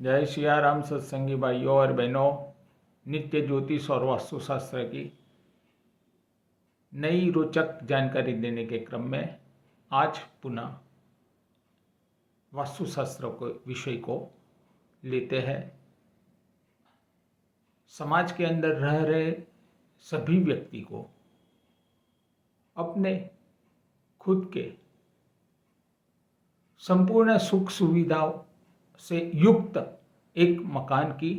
जय सिया राम सत्संगी भाइयों और बहनों। नित्य ज्योतिष और वास्तुशास्त्र की नई रोचक जानकारी देने के क्रम में आज पुनः वास्तुशास्त्र के विषय को लेते हैं। समाज के अंदर रह रहे सभी व्यक्ति को अपने खुद के संपूर्ण सुख सुविधाओं से युक्त एक मकान की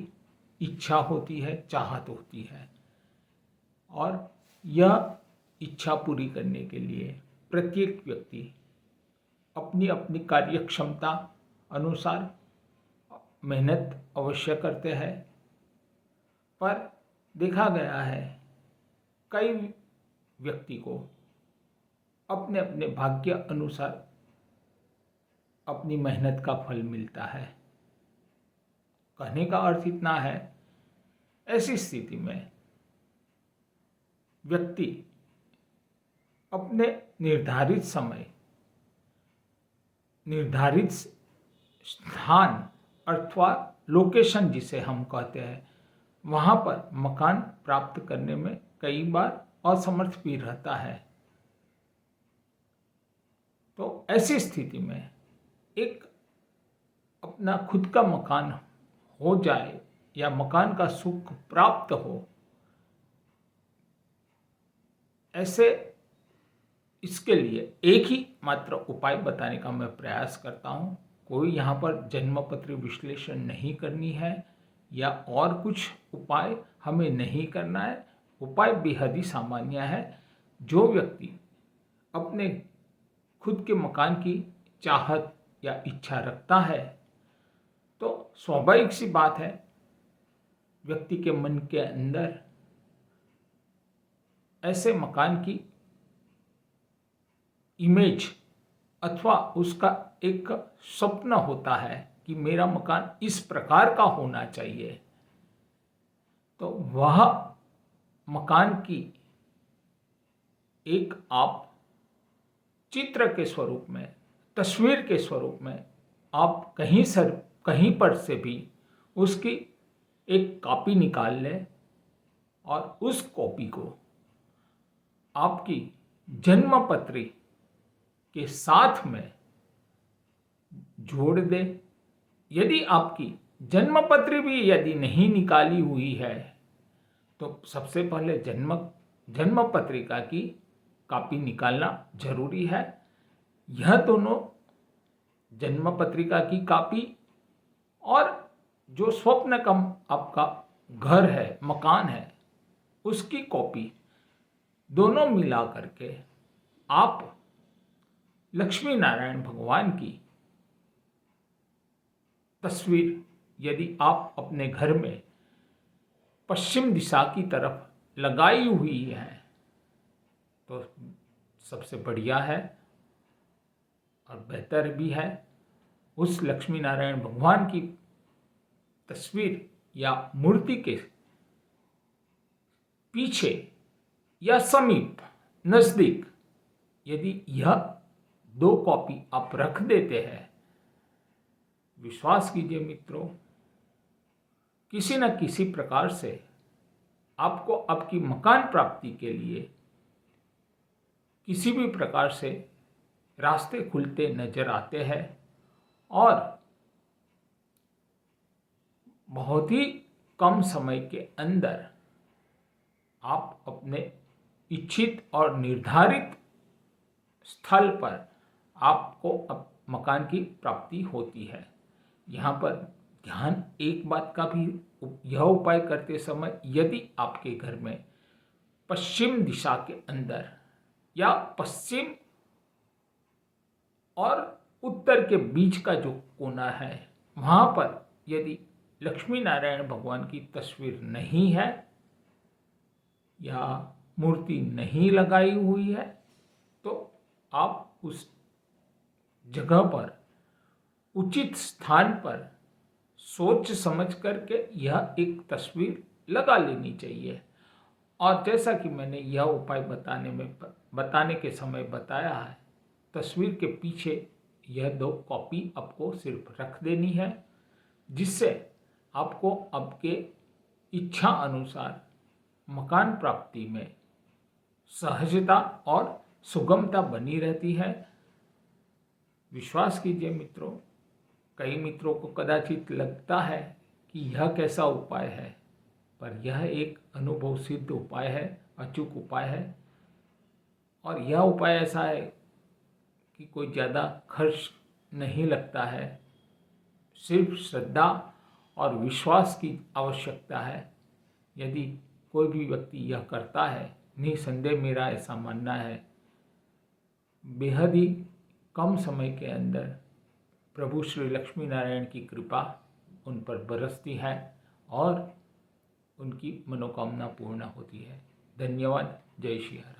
इच्छा होती है, चाहत होती है, और यह इच्छा पूरी करने के लिए प्रत्येक व्यक्ति अपनी अपनी कार्यक्षमता अनुसार मेहनत अवश्य करते हैं। पर देखा गया है कई व्यक्ति को अपने अपने भाग्य अनुसार अपनी मेहनत का फल मिलता है। कहने का अर्थ इतना है, ऐसी स्थिति में व्यक्ति अपने निर्धारित समय, निर्धारित स्थान अथवा लोकेशन जिसे हम कहते हैं, वहाँ पर मकान प्राप्त करने में कई बार असमर्थ भी रहता है। तो ऐसी स्थिति में एक अपना खुद का मकान हो जाए या मकान का सुख प्राप्त हो, ऐसे इसके लिए एक ही मात्र उपाय बताने का मैं प्रयास करता हूँ। कोई यहाँ पर जन्मपत्र विश्लेषण नहीं करनी है या और कुछ उपाय हमें नहीं करना है। उपाय बेहद ही सामान्य है। जो व्यक्ति अपने खुद के मकान की चाहत या इच्छा रखता है, तो स्वाभाविक सी बात है, व्यक्ति के मन के अंदर ऐसे मकान की इमेज अथवा उसका एक स्वप्न होता है कि मेरा मकान इस प्रकार का होना चाहिए। तो वह मकान की एक आप चित्र के स्वरूप में, तस्वीर के स्वरूप में आप कहीं पर से भी उसकी एक कॉपी निकाल लें और उस कॉपी को आपकी जन्मपत्री के साथ में जोड़ दें। यदि आपकी जन्मपत्री भी यदि नहीं निकाली हुई है, तो सबसे पहले जन्म पत्रिका की कॉपी निकालना जरूरी है। यह दोनों, जन्म पत्रिका की कॉपी और जो स्वप्न का आपका घर है, मकान है, उसकी कॉपी, दोनों मिला करके आप लक्ष्मी नारायण भगवान की तस्वीर यदि आप अपने घर में पश्चिम दिशा की तरफ लगाई हुई है तो सबसे बढ़िया है और बेहतर भी है। उस लक्ष्मी नारायण भगवान की तस्वीर या मूर्ति के पीछे या समीप, नजदीक यदि यह दो कॉपी आप रख देते हैं, विश्वास कीजिए मित्रों, किसी न किसी प्रकार से आपको आपकी मकान प्राप्ति के लिए किसी भी प्रकार से रास्ते खुलते नजर आते हैं और बहुत ही कम समय के अंदर आप अपने इच्छित और निर्धारित स्थल पर आपको मकान की प्राप्ति होती है। यहाँ पर ध्यान एक बात का भी, यह उपाय करते समय यदि आपके घर में पश्चिम दिशा के अंदर या पश्चिम और उत्तर के बीच का जो कोना है, वहाँ पर यदि लक्ष्मी नारायण भगवान की तस्वीर नहीं है या मूर्ति नहीं लगाई हुई है, तो आप उस जगह पर, उचित स्थान पर सोच समझ करके यह एक तस्वीर लगा लेनी चाहिए। और जैसा कि मैंने यह उपाय बताने के समय बताया है, तस्वीर के पीछे यह दो कॉपी आपको सिर्फ रख देनी है। जिससे आपको आपके इच्छा अनुसार मकान प्राप्ति में सहजता और सुगमता बनी रहती है। विश्वास कीजिए मित्रों, कई मित्रों को कदाचित लगता है कि यह कैसा उपाय है, पर यह एक अनुभव सिद्ध उपाय है, अचूक उपाय है। और यह उपाय ऐसा है कि कोई ज़्यादा खर्च नहीं लगता है, सिर्फ श्रद्धा और विश्वास की आवश्यकता है। यदि कोई भी व्यक्ति यह करता है, निसंदेह मेरा ऐसा मानना है, बेहद ही कम समय के अंदर प्रभु श्री लक्ष्मी नारायण की कृपा उन पर बरसती है और उनकी मनोकामना पूर्ण होती है। धन्यवाद। जय श्री हरि।